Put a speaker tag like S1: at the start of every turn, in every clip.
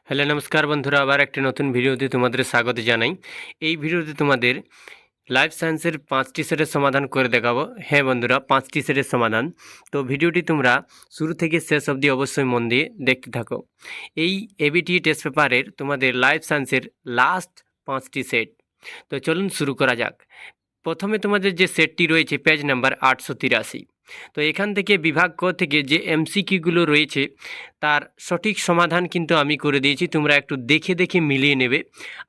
S1: Hello নমস্কার বন্ধুরা, আবার একটি নতুন ভিডিওতে তোমাদের স্বাগত জানাই। এই ভিডিওতে তোমাদের লাইফ সায়েন্সের 5টি সেটের সমাধান করে দেখাবো। হ্যাঁ বন্ধুরা, 5টি সেটের সমাধান। তো ভিডিওটি তোমরা শুরু থেকে শেষ অবধি অবশ্যই মন দিয়ে দেখতে থাকো। এই এবিটি টেস্ট পেপারের তোমাদের লাইফ সায়েন্সের লাস্ট 5টি সেট। তো চলুন শুরু করা যাক। প্রথমে তোমাদের যে সেটটি রয়েছে পেজ নাম্বার 883। তো এখান থেকে বিভাগ ক থেকে যে এমসিকিউগুলো রয়েছে তার সঠিক সমাধান কিন্তু আমি করে দিয়েছি। তোমরা একটু দেখে দেখে মিলিয়ে নেবে।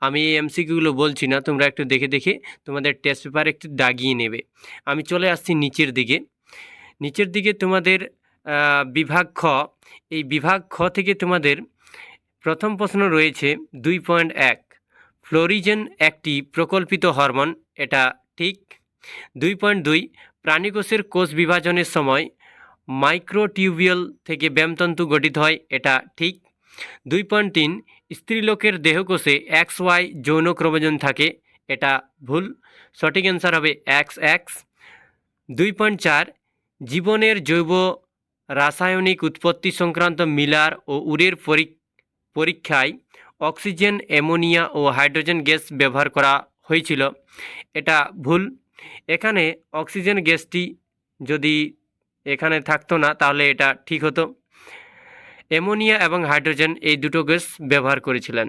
S1: আমি এই এমসিকিউগুলো বলছি না, তোমরা একটু দেখে দেখে তোমাদের টেস্ট পেপার একটু দাগিয়ে নেবে। আমি চলে আসছি নিচের দিকে। নিচের দিকে তোমাদের বিভাগ খ। এই বিভাগ খ থেকে তোমাদের প্রথম প্রশ্ন রয়েছে 2.1, ফ্লোরিজেন একটি প্রকল্পিত হরমোন, এটা ঠিক। 2.2, প্রাণীকোষের কোষ বিভাজনের সময় মাইক্রোটিউবিউল থেকে ব্যামতন্তু গঠিত হয়, এটা ঠিক। 2.3, স্ত্রীলোকের দেহকোষে XY যৌন ক্রোমোজোম থাকে, এটা ভুল। সঠিক অ্যান্সার হবে XX। 2.4, জীবনের জৈব রাসায়নিক উৎপত্তি সংক্রান্ত মিলার ও উরের পরীক্ষায় অক্সিজেন, অ্যামোনিয়া ও হাইড্রোজেন গ্যাস ব্যবহার করা হয়েছিল, এটা ভুল। এখানে অক্সিজেন গ্যাসটি যদি এখানে থাকতো না তাহলে এটা ঠিক হতো। অ্যামোনিয়া এবং হাইড্রোজেন এই দুটো গ্যাস ব্যবহার করেছিলেন।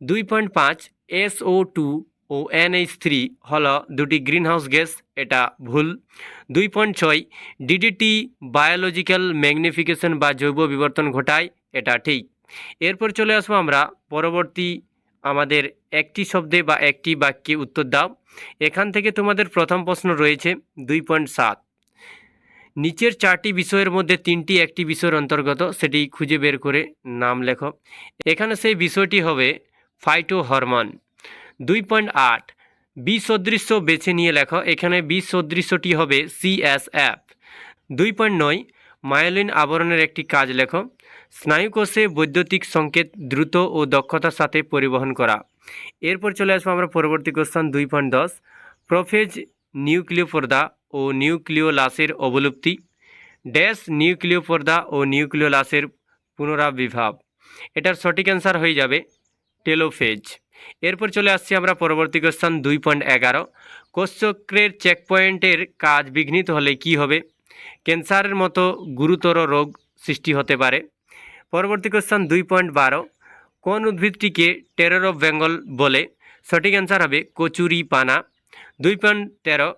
S1: 2.5, SO2 ও NH3 হলো দুটি গ্রিনহাউস গ্যাস, এটা ভুল। 2.6, ডিডিটি বায়োলজিক্যাল ম্যাগনিফিকেশন বা জৈব বিবর্তন ঘটায়, এটা ঠিক। এরপর চলে আসবো আমরা পরবর্তী আমাদের একটি শব্দে বা একটি বাক্যে উত্তর দাও। এখান থেকে তোমাদের প্রথম প্রশ্ন রয়েছে 2.7, নিচের 4টি বিষয়ের মধ্যে 3টি একটি বিষয়ের অন্তর্গত, সেটি খুঁজে বের করে নাম লেখো। এখানে সেই বিষয়টি হবে ফাইটো হরমোন। 2.8, বি সদৃশ্য বেছে নিয়ে লেখো। এখানে বি সদৃশ্যটি হবে CSF। 2.9, মায়োলিন আবরণের একটি কাজ লেখো। স্নায়ুকোষে বৈদ্যুতিক সংকেত দ্রুত ও দক্ষতার সাথে পরিবহন করা। এরপর চলে আসবো আমরা পরবর্তী কোশ্চেন 2.10, প্রোফেজ নিউক্লিয় পর্দা ও নিউক্লিওলাসের অবলুপ্তি ড্যাশ নিউক্লিয় পর্দা ও নিউক্লিওলাসের পুনরাবির্ভাব। এটার সঠিক অ্যান্সার হয়ে যাবে টেলোফেজ। এরপর চলে আসছি আমরা পরবর্তী কোশ্চেন 2.11, কোষচক্রের চেকপয়েন্টের কাজ বিঘ্নিত হলে কি হবে? ক্যান্সারের মতো গুরুতর রোগ সৃষ্টি হতে পারে। পরবর্তী কোশ্চেন 2.12, কোন উদ্ভিদটিকে টেরর অফ বেঙ্গল বলে? সঠিক অ্যান্সার হবে কচুরি পানা। 2.13,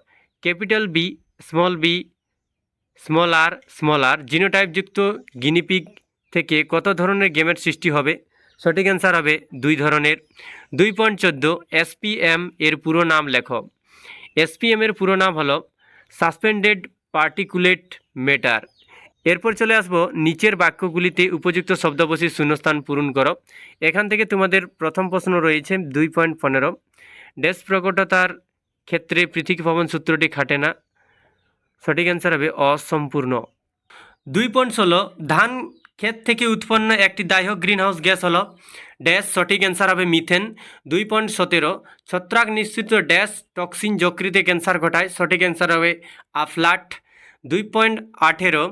S1: ক্যাপিটাল বি স্মল আর জিনোটাইপযুক্ত গিনিপিগ থেকে কত ধরনের গেমেট সৃষ্টি হবে? সঠিক অ্যান্সার হবে 2 ধরনের। 2.14, SPM এর পুরো নাম লেখো। SPM এর পুরো নাম হলো সাসপেন্ডেড পার্টিকুলেট ম্যাটার। এরপর চলে আসবো নিচের বাক্যগুলিতে উপযুক্ত শব্দবশীর শূন্যস্থান পূরণ করো। এখান থেকে তোমাদের প্রথম প্রশ্ন রয়েছে 2.15, ড্যাশ প্রকটতার ক্ষেত্রে পৃথকীভবন সূত্রটি খাটে না। সঠিক অ্যান্সার হবে অসম্পূর্ণ। 2.16, ধান ক্ষেত থেকে উৎপন্ন একটি দাহ্য গ্রিনহাউস গ্যাস হলো ড্যাশ। সঠিক অ্যান্সার হবে মিথেন। 2.17, ছত্রাক নিঃসৃত ড্যাশ টক্সিন যকৃতে ক্যান্সার ঘটায়। সঠিক অ্যান্সার হবে আফলাট। 2.18,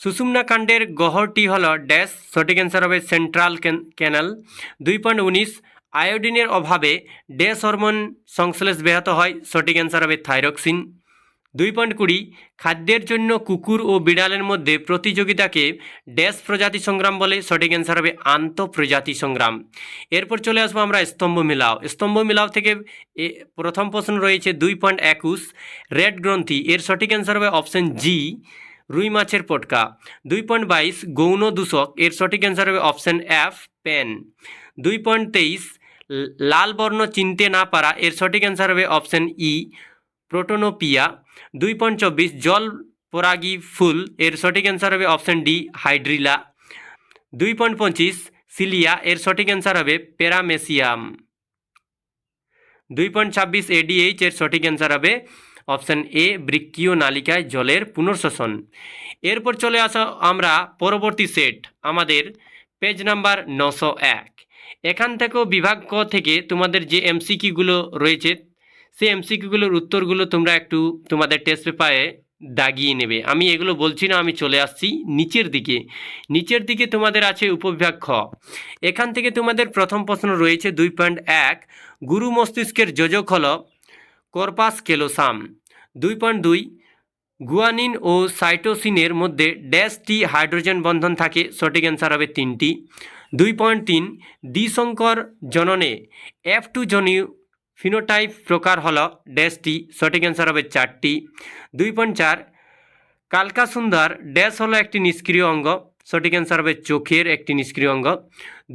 S1: সুষুম্নাকাণ্ডের গহ্বরটি হলো ড্যাশ। সঠিক অ্যান্সার হবে সেন্ট্রাল ক্যানাল। 2.19, আয়োডিনের অভাবে ড্যাশ হরমোন সংশ্লেষ ব্যাহত হয়। সঠিক অ্যান্সার হবে থাইরক্সিন। 2.20, খাদ্যের জন্য কুকুর ও বিড়ালের মধ্যে প্রতিযোগিতাকে ড্যাশ প্রজাতি সংগ্রাম বলে। সঠিক অ্যান্সার হবে আন্তঃপ্রজাতি সংগ্রাম। এরপর চলে আসবো আমরা স্তম্ভ মিলাও থেকে প্রথম প্রশ্ন রয়েছে 2.21, রেড গ্রন্থি এর সঠিক অ্যান্সার হবে অপশন জি, রুই মাছের পটকা। 2.22, গৌণ দূষক এর সঠিক অ্যান্সার হবে অপশন এফ, পেন। 2.23, লাল বর্ণ চিনতে না পারা এর সঠিক অ্যান্সার হবে অপশন ই, প্রোটোনোপিয়া। 2.24, জল পরাগী ফুল এর সঠিক অ্যান্সার হবে অপশন ডি, হাইড্রিলা। 2.25, সিলিয়া এর সঠিক অ্যান্সার হবে প্যারামেসিয়াম। 2.26, ADH এর সঠিক অ্যান্সার হবে অপশন এ, বৃক্কীয় নালিকায় জলের পুনর্শোষণ। এরপর চলে আসা আমরা পরবর্তী সেট আমাদের পেজ নাম্বার 901। এখান থেকেও বিভাগ ক থেকে তোমাদের যে এমসিকিউগুলো রয়েছে সেই এমসিকিউগুলোর উত্তরগুলো তোমরা একটু তোমাদের টেস্ট পেপারে দাগিয়ে নেবে। আমি এগুলো বলছি না, আমি চলে আসছি নিচের দিকে। নিচের দিকে তোমাদের আছে উপবিভাগ খ। এখান থেকে তোমাদের প্রথম প্রশ্ন রয়েছে 2.1, গুরু মস্তিষ্কের যোজক হল কর্পাস ক্যালোসাম। 2.2, গুয়ানিন ও সাইটোসিনের মধ্যে ড্যাশটি হাইড্রোজেন বন্ধন থাকে, সঠিক অ্যান্সার হবে 3টি। 2.3, দ্বিসংকর জননে F2 জনীয় ফিনোটাইপ প্রকার হল ড্যাশটি, সঠিক অ্যান্সার হবে 4টি। 2.4, কালকাসুন্দর ড্যাশ হলো একটি নিষ্ক্রিয় অঙ্গ, সঠিক অ্যান্সার হবে চোখের একটি নিষ্ক্রিয় অঙ্গ।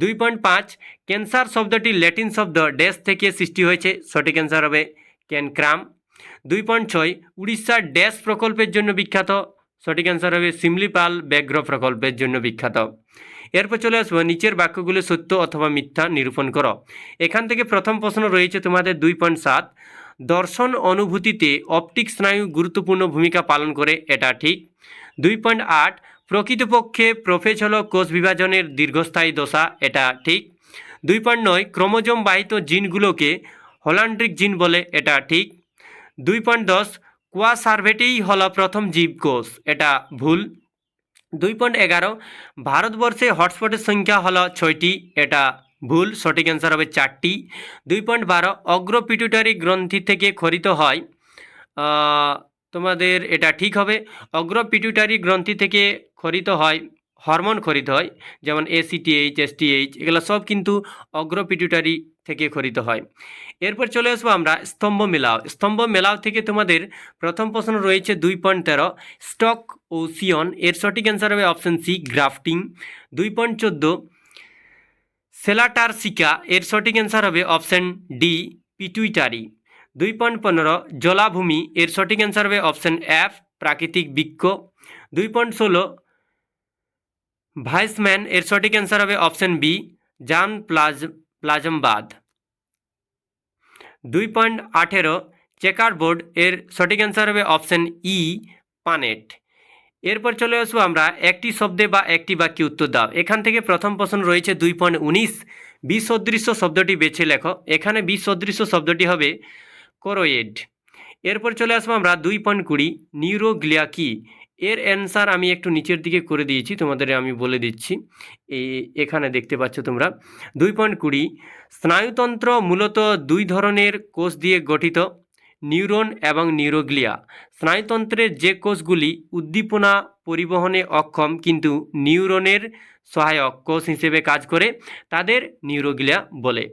S1: 2.5, ক্যান্সার শব্দটি ল্যাটিন শব্দ ড্যাশ থেকে সৃষ্টি হয়েছে, সঠিক অ্যান্সার হবে ক্যানক্রাম। 2.6, উড়িষ্যার ড্যাশ প্রকল্পের জন্য বিখ্যাত, সঠিক অ্যান্সার হবে সিমলিপাল ব্যাঘ্র প্রকল্পের জন্য বিখ্যাত। এরপর চলে আসবো নিচের বাক্যগুলো সত্য অথবা মিথ্যা নিরূপণ করো। এখান থেকে প্রথম প্রশ্ন রয়েছে তোমাদের 2.7, দর্শন অনুভূতিতে অপটিক স্নায়ু গুরুত্বপূর্ণ ভূমিকা পালন করে, এটা ঠিক। 2.8, প্রকৃতপক্ষে প্রোফেজ হল কোষ বিভাজনের দীর্ঘস্থায়ী দশা, এটা ঠিক। 2.9, ক্রোমোজোম বাহিত জিনগুলোকে হল্যান্ড্রিক জিন বলে, এটা ঠিক। 2.10, কোয়া সার্ভেটেই হল প্রথম জীবকোষ, এটা ভুল। 2.11, ভারতবর্ষে হটস্পটের সংখ্যা হলো 6টি, এটা ভুল, সঠিক অ্যান্সার হবে 4টি। 2.12, অগ্র পিটুইটারি গ্রন্থি থেকে খরিত হয়, তোমাদের এটা ঠিক হবে। অগ্র পিটুইটারি গ্রন্থি থেকে খরিত হয়, হরমোন খরিত হয়, যেমন ACTH STH, এগুলো সব কিন্তু অগ্র পিটুইটারি থেকে খরিত হয়। এরপর চলে আসবো আমরা স্তম্ভ মেলাও। স্তম্ভ মেলাও থেকে তোমাদের প্রথম প্রশ্ন রয়েছে 2.13, স্টক ও সিয়ন, এর সঠিক অ্যান্সার হবে অপশন সি গ্রাফটিং। 2.14, সেলাটারসিকা, এর সঠিক অ্যান্সার হবে অপশন ডি পিটুইটারি। 2.15, জলাভূমি, এর সঠিক অ্যান্সার হবে অপশন এফ প্রাকৃতিক বৃক্ষ। 2.16, ভাইসম্যান, এর সঠিক অ্যান্সার হবে অপশন বি জান প্লাজমবাদ। 2.18, চেকারবোর্ড, এর সঠিক অ্যান্সার হবে অপশন ই পানেট। এরপর চলে আসবো আমরা একটি শব্দে বা একটি বাক্যে উত্তর দাও। এখান থেকে প্রথম প্রশ্ন রয়েছে 2.19, বিসদৃশ্য শব্দটি বেছে লেখো। এখানে বিসদৃশ্য শব্দটি হবে করোয়েড। এরপর চলে আসবো আমরা 2.20, নিউরোগ্লিয়া কি, এর অ্যান্সার আমি একটু নিচের দিকে করে দিয়েছি, তোমাদের আমি বলে দিচ্ছি, এখানে দেখতে পাচ্ছ তোমরা। 2.20, স্নায়ুতন্ত্র মূলত দুই ধরনের কোষ দিয়ে গঠিত, নিউরন এবং নিউরোগ্লিয়া। স্নায়ুতন্ত্রের যে কোষগুলি উদ্দীপনা পরিবহনে অক্ষম কিন্তু নিউরনের সহায়ক কোষ হিসেবে কাজ করে, তাদের নিউরোগ্লিয়া বলে।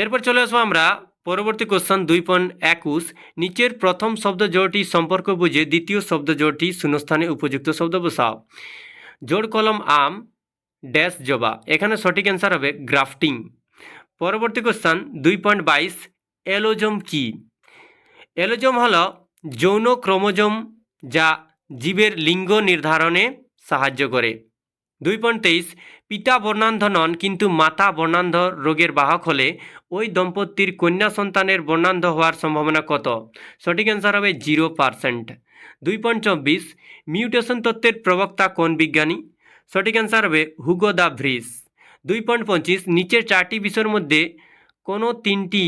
S1: এরপর চলে আসবো আমরা পরবর্তী কোশ্চেন 2.21, নিচের প্রথম শব্দ জোড়টি সম্পর্ক বুঝে দ্বিতীয় শব্দ জোড়টি শূন্যস্থানে উপযুক্ত শব্দ বসাও। জোড় কলম আম ড্যাশ জবা, এখানে সঠিক অ্যান্সার হবে গ্রাফটিং। পরবর্তী কোশ্চেন 2.22, এলোজোম কি? এলোজোম হল যৌন ক্রোমোজোম যা জীবের লিঙ্গ নির্ধারণে সাহায্য করে। 2.23, পিতা বর্ণান্ধ নন কিন্তু মাতা বর্ণান্ধ রোগের বাহক হলে ওই দম্পতির কন্যা সন্তানের বর্ণান্ধ হওয়ার সম্ভাবনা কত? সঠিক অ্যান্সার হবে 0%। 2.24, মিউটেশন তত্ত্বের প্রবক্তা কোন বিজ্ঞানী? সঠিক অ্যান্সার হবে হুগো দা ভ্রিস। 2.25, নিচের চারটি বিষয়ের মধ্যে কোনো তিনটি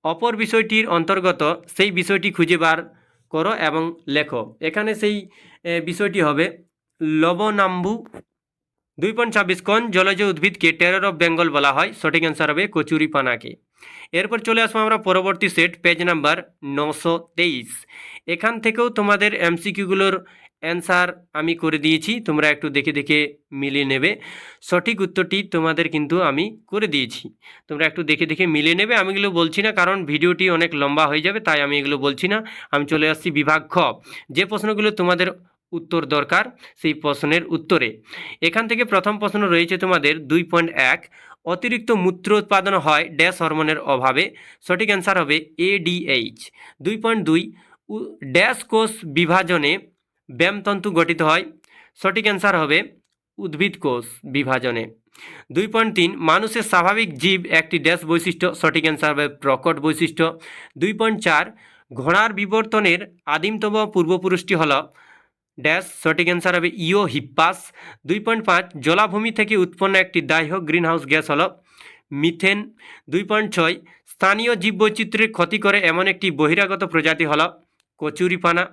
S1: অপর বিষয়টির অন্তর্গত, সেই বিষয়টি খুঁজে বার করো এবং লেখো। এখানে সেই বিষয়টি হবে লবণাম্বু। 2.26, কোন জলজ উদ্ভিদকে টেরর অফ বেঙ্গল বলা হয়? সঠিক অ্যান্সার হবে কচুরিপানাকে। এরপর চলে আসবো আমরা পরবর্তী সেট, পেজ নাম্বার 923। এখান থেকেও তোমাদের এমসিকিউগুলোর অ্যান্সার আমি করে দিয়েছি, তোমরা একটু দেখে দেখে মিলিয়ে নেবে। সঠিক উত্তরটি তোমাদের কিন্তু আমি করে দিয়েছি, তোমরা একটু দেখে দেখে মিলিয়ে নেবে। আমি এগুলো বলছি না কারণ ভিডিওটি অনেক লম্বা হয়ে যাবে, তাই আমি এগুলো বলছি না। আমি চলে আসছি বিভাগ খ, যে প্রশ্নগুলো তোমাদের উত্তর দরকার সেই প্রশ্নের উত্তরে। এখান থেকে প্রথম প্রশ্ন রয়েছে তোমাদের 2.1, অতিরিক্ত মূত্র উৎপাদন হয় ড্যাশ হরমোনের অভাবে। সঠিক অ্যান্সার হবে ADH। 2.2, ড্যাশ কোষ বিভাজনে ব্যামতন্তু গঠিত হয়। সঠিক অ্যান্সার হবে উদ্ভিদ কোষ বিভাজনে। 2.3, মানুষের স্বাভাবিক জীব একটি ড্যাশ বৈশিষ্ট্য। সঠিক অ্যান্সার হবে প্রকট বৈশিষ্ট্য। 2.4, ঘোড়ার বিবর্তনের আদিমতম পূর্বপুরুষটি হল ড্যাশ। সঠিক অ্যান্সার হবে ইও হিপ্পাস। 2.5, জলাভূমি থেকে উৎপন্ন একটি দাহ্য গ্রিনহাউস গ্যাস হল মিথেন। 2.6, স্থানীয় জীববৈচিত্র্যের ক্ষতি করে এমন একটি বহিরাগত প্রজাতি হল কচুরিপানা।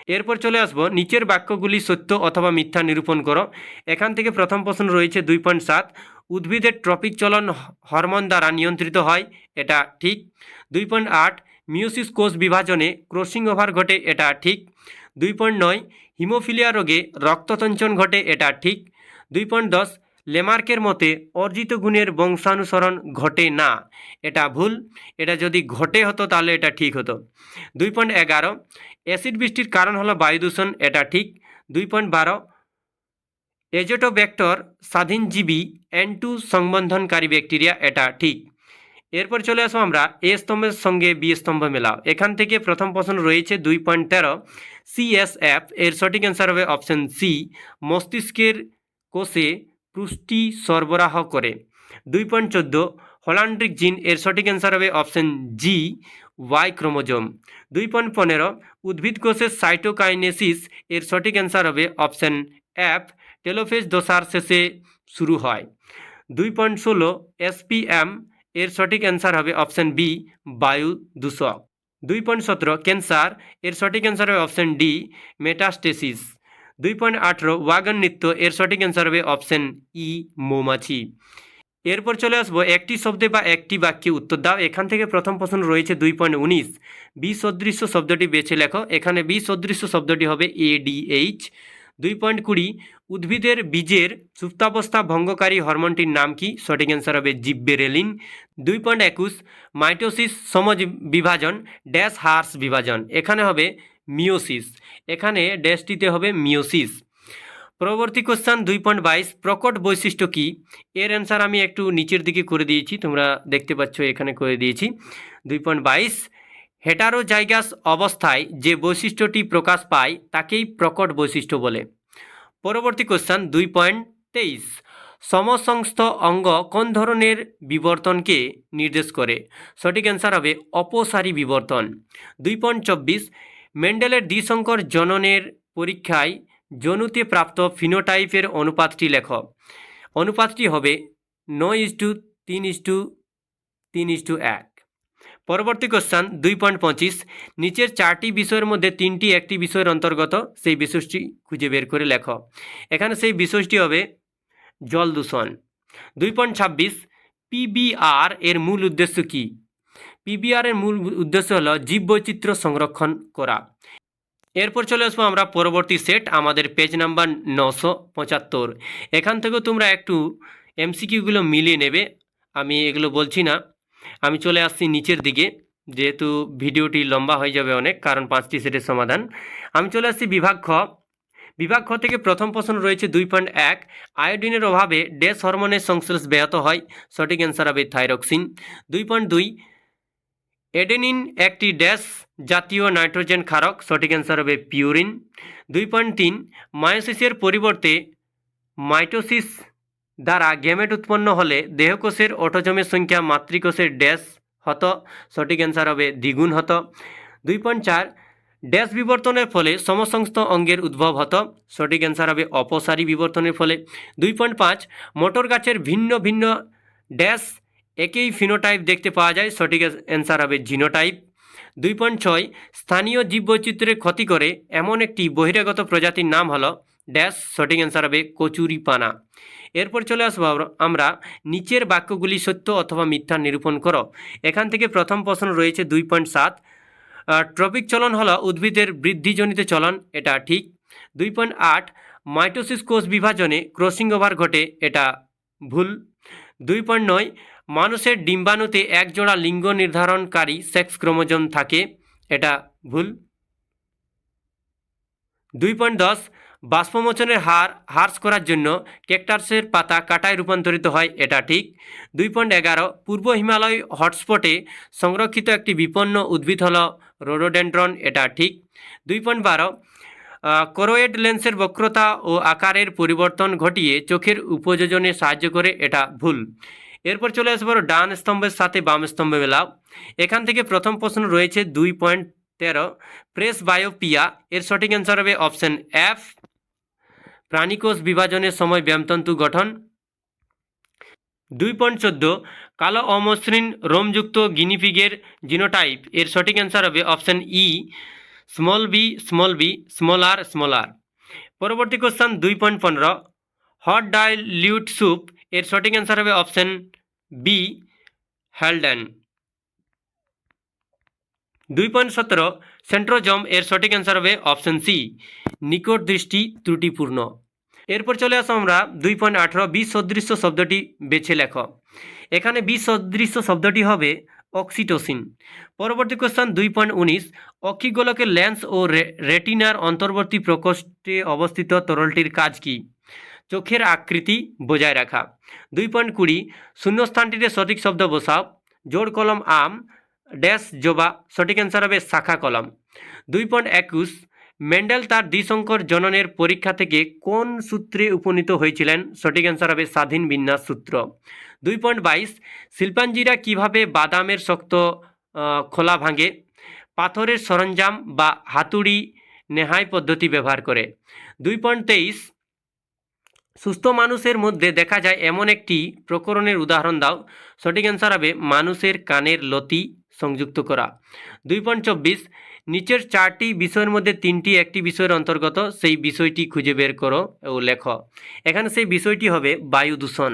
S1: এরপর চলে আসবো নিচের বাক্যগুলি সত্য অথবা মিথ্যা নিরূপণ করো। এখান থেকে প্রথম প্রশ্ন রয়েছে 2.7, উদ্ভিদের ট্রপিক চলন হরমোন দ্বারা নিয়ন্ত্রিত হয়, এটা ঠিক। 2.8, মিওসিস কোষ বিভাজনে ক্রসিং ওভার ঘটে, এটা ঠিক। 2.9, হিমোফিলিয়া রোগে রক্ততঞ্চন ঘটে, এটা ঠিক। 2.10, লেমার্কের মতে অর্জিত গুণের বংশানুসরণ ঘটে না, এটা ভুল। এটা যদি ঘটে হতো তাহলে এটা ঠিক হতো। 2.11, অ্যাসিড বৃষ্টির কারণ হলো বায়ু দূষণ, এটা ঠিক। 2.12, এজোটোব্যাক্টর স্বাধীনজীবী N2 সংবন্ধনকারী ব্যাকটেরিয়া, এটা ঠিক। এরপর চলে আসবো আমরা এ স্তম্ভের সঙ্গে বি স্তম্ভ মেলাও। এখান থেকে প্রথম প্রশ্ন রয়েছে 2.13, CSF এর সঠিক অ্যান্সার হবে অপশন সি, মস্তিষ্কের কোষে পুষ্টি সরবরাহ করে। 2.14, হল্যান্ড্রিক জিন এর সঠিক অ্যান্সার হবে অপশন জি, ওয়াই ক্রোমোজোম। 2.15, উদ্ভিদ কোষের সাইটোকাইনেসিস এর সঠিক অ্যান্সার হবে অপশন এফ, টেলোফেজ দশার শেষে শুরু হয়। 2.16, SPM এর সঠিক অ্যান্সার হবে অপশন বি, বায়ু দূষক। 2.17, ক্যান্সার এর সঠিক অ্যান্সার হবে অপশন ডি, মেটাস্টেসিস। 2.18, ওয়াগন নৃত্য এর সঠিক অ্যান্সার হবে অপশন ই, মৌমাছি। এরপর চলে আসবো একটি শব্দে বা একটি বাক্যে উত্তর দাও। এখান থেকে প্রথম প্রশ্ন রয়েছে 2.19, বিসদৃশ্য শব্দটি বেছে লেখো। এখানে বিসদৃশ্য শব্দটি হবে ADH। 2.20, উদ্ভিদের বীজের সুপ্তাবস্থা ভঙ্গকারী হরমোনটির নাম কি? সঠিক অ্যান্সার হবে জিব্বেরেলিন। 2.21, মাইটোসিস সমজ বিভাজন ড্যাশ হার্স বিভাজন, এখানে হবে মিওসিস, এখানে ড্যাশটিতে হবে মিওসিস। পরবর্তী কোশ্চেন 2.22, প্রকট বৈশিষ্ট্য কি? এর অ্যান্সার আমি একটু নিচের দিকে করে দিয়েছি, তোমরা দেখতে পাচ্ছ এখানে করে দিয়েছি। 2.22, হেটারোজাইগাস অবস্থায় যে বৈশিষ্ট্যটি প্রকাশ পায় তাকেই প্রকট বৈশিষ্ট্য বলে। পরবর্তী কোশ্চেন 2.23, সমসংস্থ অঙ্গ কোন ধরনের বিবর্তনকে নির্দেশ করে? সঠিক অ্যান্সার হবে অপসারী বিবর্তন। 2.24, মেন্ডেলের দ্বিসংকর জননের পরীক্ষায় জনুতে প্রাপ্ত ফিনোটাইপের অনুপাতটি লেখ। অনুপাতটি হবে 9:3:3:1। পরবর্তী কোশ্চেন 2.25, নিচের চারটি বিষয়ের মধ্যে তিনটি একটি বিষয়ের অন্তর্গত, সেই বিষয়টি খুঁজে বের করে লেখ। এখানে সেই বিষয়টি হবে জল দূষণ। 2.26, PBR এর মূল উদ্দেশ্য কি? PBR এর মূল উদ্দেশ্য হলো জীববৈচিত্র্য সংরক্ষণ করা। এরপর চলে আসবো আমরা পরবর্তী সেট, আমাদের পেজ নাম্বার 975। এখান থেকেও তোমরা একটু MCQগুলো মিলিয়ে নেবে, আমি এগুলো বলছি না। আমি চলে আসছি নিচের দিকে, যেহেতু ভিডিওটি লম্বা হয়ে যাবে অনেক, কারণ 5টি সেটের সমাধান। আমি চলে আসছি বিভাগ খ। বিভাগ খ থেকে প্রথম প্রশ্ন রয়েছে 2.1, আয়োডিনের অভাবে ড্যাশ হরমোনের সংশ্লেষ ব্যাহত হয়। সঠিক অ্যান্সার হবে থাইরক্সিন। 2.2, এডেনিন একটি ড্যাশ জাতীয় নাইট্রোজেন ক্ষারক। সঠিক অ্যান্সার হবে পিউরিন। 2.3, মায়োসিসের পরিবর্তে মাইটোসিস দ্বারা গ্যামেট উৎপন্ন হলে দেহকোষের অটোজমের সংখ্যা মাতৃকোষের ড্যাশ হতো। সঠিক অ্যান্সার হবে দ্বিগুণ হতো। 2.4, ড্যাশ বিবর্তনের ফলে সমসংস্থ অঙ্গের উদ্ভব হতো। সঠিক অ্যান্সার হবে অপসারী বিবর্তনের ফলে। 2.5, মোটর গাছের ভিন্ন ভিন্ন ড্যাশ একই ফিনোটাইপ দেখতে পাওয়া যায়। সঠিক অ্যান্সার হবে জিনোটাইপ। 2.6, স্থানীয় জীববৈচিত্র্যের ক্ষতি করে এমন একটি বহিরাগত প্রজাতির নাম হলো ড্যাশ। সঠিক অ্যান্সার হবে কচুরিপানা। এরপর চলে আসবো আমরা নিচের বাক্যগুলি সত্য অথবা মিথ্যা নিরূপণ করো। এখান থেকে প্রথম প্রশ্ন রয়েছে 2.7, ট্রপিক চলন হলো উদ্ভিদের বৃদ্ধিজনিত চলন, এটা ঠিক। 2.8, মাইটোসিস কোষ বিভাজনে ক্রসিং ওভার ঘটে, এটা ভুল। 2.9, মানুষের ডিম্বাণুতে এক জোড়া লিঙ্গ নির্ধারণকারী সেক্স ক্রোমোজোম থাকে, এটা ভুল। 2.10, বাষ্পমোচনের হার হ্রাস করার জন্য ক্যাকটাসের পাতা কাটায় রূপান্তরিত হয়, এটা ঠিক। 2.11, পূর্ব হিমালয় হটস্পটে সংরক্ষিত একটি বিপন্ন উদ্ভিদ হল রোডোডেন্ড্রন, এটা ঠিক। 2.12, করোয়েড লেন্সের বক্রতা ও আকারের পরিবর্তন ঘটিয়ে চোখের উপযোজনে সাহায্য করে, এটা ভুল। এরপর চলে আসবো ডান স্তম্ভের সাথে বাম স্তম্ভে মেলাও। এখান থেকে প্রথম প্রশ্ন রয়েছে 2.13, প্রেস বায়োপিয়া এর সঠিক অ্যান্সার হবে অপশন এফ, প্রাণীকোষ বিভাজনের সময় ব্যামতন্তু গঠন। 2.14, কালো অমসৃণ রোমযুক্ত গিনিপিগের জিনোটাইপ এর সঠিক অ্যান্সার হবে option E, small B small আর। পরবর্তী কোশ্চেন 2.15 হট ডাইলিউট স্যুপ এর সঠিক অ্যান্সার হবে অপশন বি হ্যালডেন। 2.17 সেন্ট্রোজম এর সঠিক অ্যান্সার হবে অপশন সি নিকট দৃষ্টি ত্রুটিপূর্ণ। এরপর চলে আসো আমরা 2.18 বিসদৃশ্য শব্দটি বেছে লেখো। এখানে বিসদৃশ্য শব্দটি হবে অক্সিটোসিন। পরবর্তী কোশ্চেন 2.19 অক্ষিগোলকের লেন্স ও রেটিনার অন্তর্বর্তী প্রকোষ্ঠে অবস্থিত তরলটির কাজ কি? চোখের আকৃতি বজায় রাখা। 2.20 শূন্যস্থানটিতে সঠিক শব্দ বসাও। জোড় কলম আম ড্যাশ জবা, সঠিক অ্যান্সার হবে শাখা কলম। 2.21 মেন্ডেল তার দ্বিসংকর জননের পরীক্ষা থেকে কোন সূত্রে উপনীত হয়েছিলেন? সঠিক অ্যান্সার হবে স্বাধীন বিন্যাস সূত্র। 2.22 শিল্পাঞ্জিরা কিভাবে বাদামের শক্ত খোলা ভাঙে? পাথরের সরঞ্জাম বা হাতুড়ি নেহাই পদ্ধতি ব্যবহার করে। 2.23 সুস্থ মানুষের মধ্যে দেখা যায় এমন একটি প্রকরণের উদাহরণ দাও। সঠিক অ্যান্সার হবে মানুষের কানের লতি সংযুক্ত করা। 2.24 নিচের 4টি বিষয়ের মধ্যে 3টি একটি বিষয়ের অন্তর্গত, সেই বিষয়টি খুঁজে বের করো ও লেখো। এখানে সেই বিষয়টি হবে বায়ু দূষণ।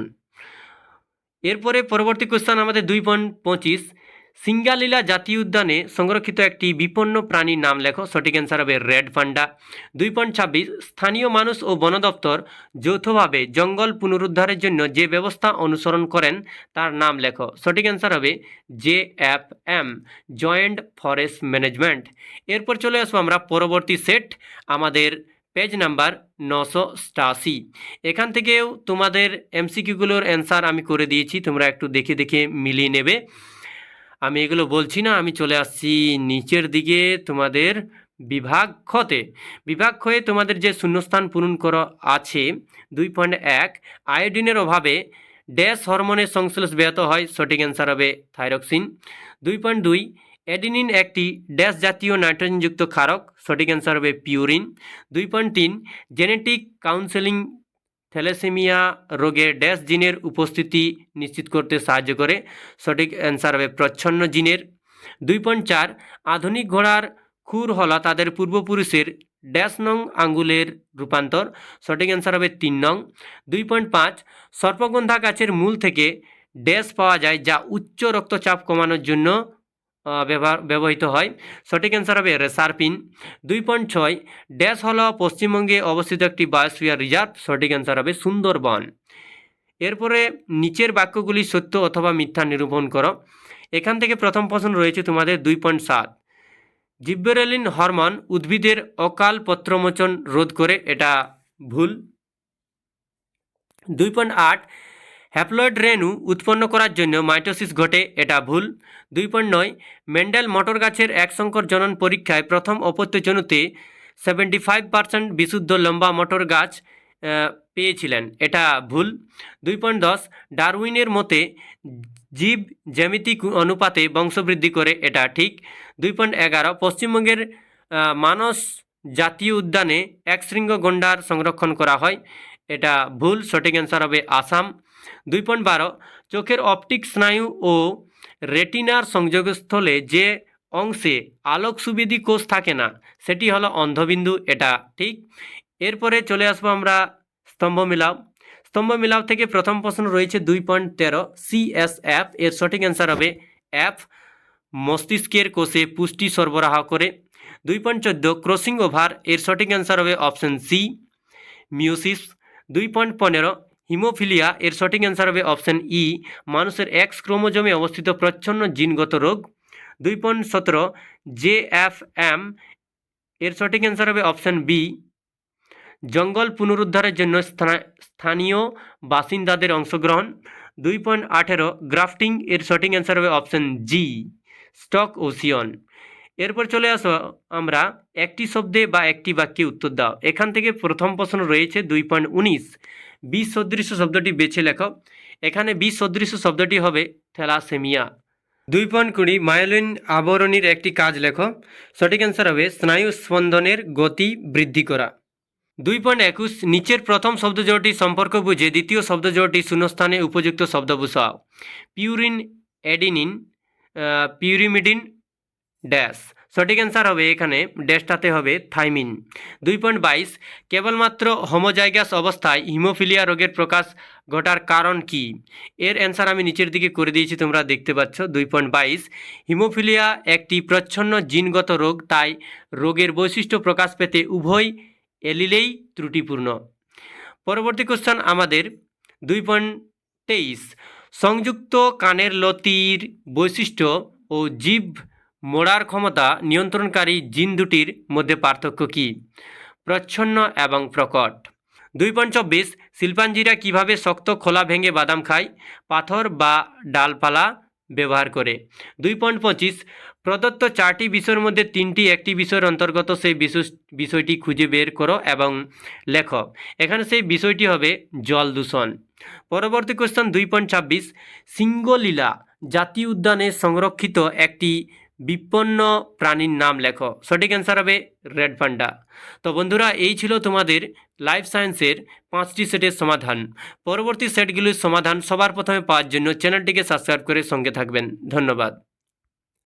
S1: এরপরে পরবর্তী কোশ্চেন আমাদের 2.25 সিঙ্গালীলা জাতীয় উদ্যানে সংরক্ষিত একটি বিপন্ন প্রাণীর নাম লেখো। সঠিক অ্যান্সার হবে রেড পান্ডা। 2.26 স্থানীয় মানুষ ও বন দপ্তর যৌথভাবে জঙ্গল পুনরুদ্ধারের জন্য যে ব্যবস্থা অনুসরণ করেন তার নাম লেখো। সঠিক অ্যান্সার হবে JFM জয়েন্ট ফরেস্ট ম্যানেজমেন্ট। এরপর চলে আসবো আমরা পরবর্তী সেট আমাদের পেজ নাম্বার 987। এখান থেকেও তোমাদের MCQগুলোর অ্যান্সার আমি করে দিয়েছি, তোমরা একটু দেখে দেখে মিলিয়ে নেবে। আমি এগুলো বলছি না, আমি চলে আসছি নিচের দিকে তোমাদের বিভাগ খতে। বিভাগ খয়ে তোমাদের যে শূন্যস্থান পূরণ করা আছে 2.1 আয়োডিনের অভাবে ড্যাশ হরমোনের সংশ্লেষ ব্যাহত হয়। সঠিক অ্যান্সার হবে থাইরক্সিন। 2.2 অ্যাডিনিন একটি ড্যাশ জাতীয় নাইট্রোজেনযুক্ত ক্ষারক। সঠিক অ্যান্সার হবে পিউরিন। 2.3 জেনেটিক কাউন্সেলিং থ্যালাসেমিয়া রোগের ড্যাশ জিনের উপস্থিতি নিশ্চিত করতে সাহায্য করে। সঠিক অ্যান্সার হবে প্রচ্ছন্ন জিনের। 2.4 আধুনিক ঘোড়ার খুর হল তাদের পূর্বপুরুষের ড্যাশ নং আঙ্গুলের রূপান্তর। সঠিক অ্যান্সার হবে 3 নং। 2.5 সর্পগন্ধা গাছের মূল থেকে ড্যাশ পাওয়া যায় যা উচ্চ রক্তচাপ কমানোর জন্য ব্যবহৃত হয়। সঠিক অ্যান্সার হবে রেসারপিন। 2.6 ড্যাশ হল পশ্চিমবঙ্গে অবস্থিত একটি বায়োস্ফিয়ার রিজার্ভ। সঠিক অ্যান্সার হবে সুন্দরবন। এরপরে নিচের বাক্যগুলি সত্য অথবা মিথ্যা নিরূপণ করো। এখান থেকে প্রথম প্রশ্ন রয়েছে তোমাদের 2.7 জিব্বেরেলিন হরমোন উদ্ভিদের অকাল পত্রমোচন রোধ করে, এটা ভুল। 2.8 হ্যাপ্লয়েড রেণু উৎপন্ন করার জন্য মাইটোসিস ঘটে, এটা ভুল। 2.9 মেন্ডেল মটর গাছের একসংকর জনন পরীক্ষায় প্রথম অপত্য জনুতে 75% বিশুদ্ধ লম্বা মটর গাছ পেয়েছিলেন, এটা ভুল। 2.10 ডারউইনের মতে জীব জ্যামিতিক অনুপাতে বংশবৃদ্ধি করে, এটা ঠিক। 2.11 পশ্চিমবঙ্গের মানস জাতীয় উদ্যানে একশৃঙ্গ গন্ডার সংরক্ষণ করা হয়, এটা ভুল। সঠিক অ্যান্সার হবে আসাম। 2.12 চোখের অপটিক স্নায়ু ও রেটিনার সংযোগস্থলে যে অংশে আলোক সুবিধি কোষ থাকে না সেটি হলো অন্ধবিন্দু, এটা ঠিক। এরপরে চলে আসবো আমরা স্তম্ভ মিলাও। স্তম্ভ মিলাও থেকে প্রথম প্রশ্ন রয়েছে 2.13 CSF এর সঠিক অ্যান্সার হবে F মস্তিষ্কের কোষে পুষ্টি সরবরাহ করে। 2.14 ক্রসিং ওভার এর সঠিক অ্যান্সার হবে অপশন সি মিউসিস। 2.15 হিমোফিলিয়া এর সঠিক অ্যান্সার হবে অপশন ই মানুষের X ক্রোমোজোমে অবস্থিত প্রচ্ছন্ন জিনগত রোগ। 2.17 JFM এর সঠিক অ্যান্সার হবে অপশন বি জঙ্গল পুনরুদ্ধারের জন্য স্থানীয় বাসিন্দাদের অংশগ্রহণ। 2.18 গ্রাফটিং এর সঠিক অ্যান্সার হবে অপশন জি স্টক ওসিয়ন। এরপর চলে আসো আমরা একটি শব্দে বা একটি বাক্যে উত্তর দাও। এখান থেকে প্রথম প্রশ্ন রয়েছে 2.19 বিষ সদৃশ্য শব্দটি বেছে লেখো। এখানে বিষ সদৃশ্য শব্দটি হবে থ্যালাসেমিয়া। 2.20 মায়োলিন আবরণীর একটি কাজ লেখো। সঠিক অ্যান্সার হবে স্নায়ু স্পন্দনের গতি বৃদ্ধি করা। 2.21 নিচের প্রথম শব্দজোড়টি সম্পর্ক বুঝে দ্বিতীয় শব্দজোড়টি শূন্যস্থানে উপযুক্ত শব্দ বসাও। Purine adenine pyrimidine dash. সঠিক অ্যান্সার হবে এখানে ড্যাশটাতে হবে থাইমিন। 2.22 কেবলমাত্র হোমোজাইগাস অবস্থায় হিমোফিলিয়া রোগের প্রকাশ ঘটার কারণ কি? এর অ্যান্সার আমি নিচের দিকে করে দিয়েছি, তোমরা দেখতে পাচ্ছ। 2.22 হিমোফিলিয়া একটি প্রচ্ছন্ন জিনগত রোগ, তাই রোগের বৈশিষ্ট্য প্রকাশ পেতে উভয় এলিলেই ত্রুটিপূর্ণ। পরবর্তী কোশ্চেন আমাদের 2.23 সংযুক্ত কানের লতির বৈশিষ্ট্য ও জীব মোড়ার ক্ষমতা নিয়ন্ত্রণকারী জিন দুটির মধ্যে পার্থক্য কী? প্রচ্ছন্ন এবং প্রকট। 2.24 শিল্পাঞ্জিরা কিভাবে শক্ত খোলা ভেঙে বাদাম খায়? পাথর বা ডালপালা ব্যবহার করে। 2.25 প্রদত্ত 4টি বিষয়ের মধ্যে 3টি একটি বিষয়ের অন্তর্গত, সেই বিষয়টি খুঁজে বের করো এবং লেখো। এখানে সেই বিষয়টি হবে জল দূষণ। পরবর্তী কোশ্চেন 2.26 সিঙ্গলীলা জাতীয় উদ্যানে সংরক্ষিত একটি বিপন্ন প্রাণীর নাম লেখো। সঠিক অ্যান্সার হবে রেড পান্ডা। তো বন্ধুরা, এই ছিল তোমাদের লাইফ সায়েন্সের 5টি সেটের সমাধান। পরবর্তী সেটগুলির সমাধান সবার প্রথমে পাওয়ার জন্য চ্যানেলটিকে সাবস্ক্রাইব করে সঙ্গে থাকবেন। ধন্যবাদ।